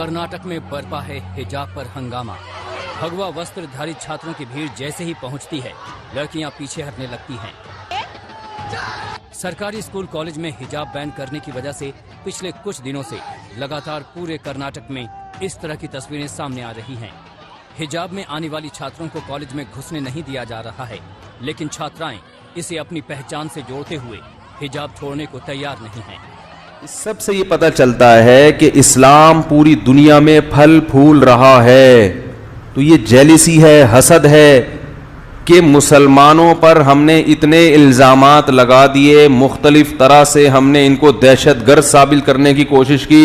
कर्नाटक में बरपा है हिजाब पर हंगामा। भगवा वस्त्रधारी छात्रों की भीड़ जैसे ही पहुंचती है, लड़कियां पीछे हटने लगती हैं। सरकारी स्कूल कॉलेज में हिजाब बैन करने की वजह से पिछले कुछ दिनों से लगातार पूरे कर्नाटक में इस तरह की तस्वीरें सामने आ रही हैं। हिजाब में आने वाली छात्रों को कॉलेज में घुसने नहीं दिया जा रहा है, लेकिन छात्राएं इसे अपनी पहचान से जोड़ते हुए हिजाब छोड़ने को तैयार नहीं हैं। इस सब से ये पता चलता है कि इस्लाम पूरी दुनिया में फल फूल रहा है। तो ये जेलिसी है, हसद है कि मुसलमानों पर हमने इतने इल्ज़ामात लगा दिए, मुख्तलिफ तरह से हमने इनको दहशतगर्द साबित करने की कोशिश की,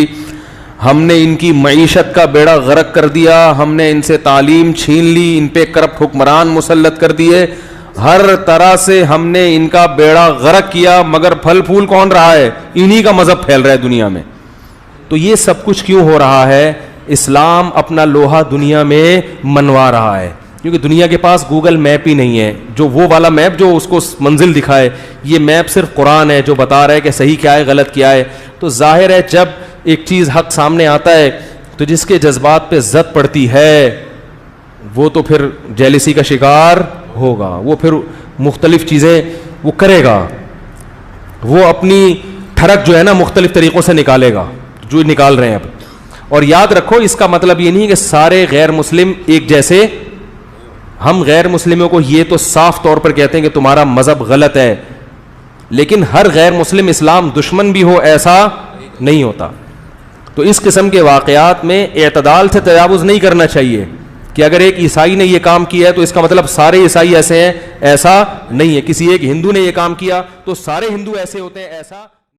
हमने इनकी मईशत का बेड़ा गर्क कर दिया, हमने इनसे तालीम छीन ली, इन पे करप्ट हुक्मरान मुसल्लत कर दिए, हर तरह से हमने इनका बेड़ा गर्क किया, मगर फल फूल कौन रहा है? इन्हीं का मजहब फैल रहा है दुनिया में। तो ये सब कुछ क्यों हो रहा है? इस्लाम अपना लोहा दुनिया में मनवा रहा है, क्योंकि दुनिया के पास गूगल मैप ही नहीं है, जो वो वाला मैप जो उसको मंजिल दिखाए। ये मैप सिर्फ कुरान है जो बता रहा है कि सही क्या है, गलत क्या है। तो जाहिर है जब एक चीज़ हक सामने आता है तो जिसके जज्बात पे जद पड़ती है वो तो फिर जेलिसी का शिकार होगा, वो फिर मुख्तलिफ चीज़ें वो करेगा, वो अपनी ठरक जो है ना मुख्तलिफ तरीक़ों से निकालेगा, जो निकाल रहे हैं अब। और याद रखो, इसका मतलब ये नहीं कि सारे गैर मुस्लिम एक जैसे। हम गैर मुस्लिमों को ये तो साफ तौर पर कहते हैं कि तुम्हारा मज़हब गलत है, लेकिन हर गैर मुस्लिम इस्लाम दुश्मन भी हो ऐसा नहीं होता। तो इस किस्म के वाक़यात में एतदाल से तजावुज़ नहीं करना चाहिए कि अगर एक ईसाई ने ये काम किया है तो इसका मतलब सारे ईसाई ऐसे हैं, ऐसा नहीं है। किसी एक हिंदू ने ये काम किया तो सारे हिंदू ऐसे होते हैं, ऐसा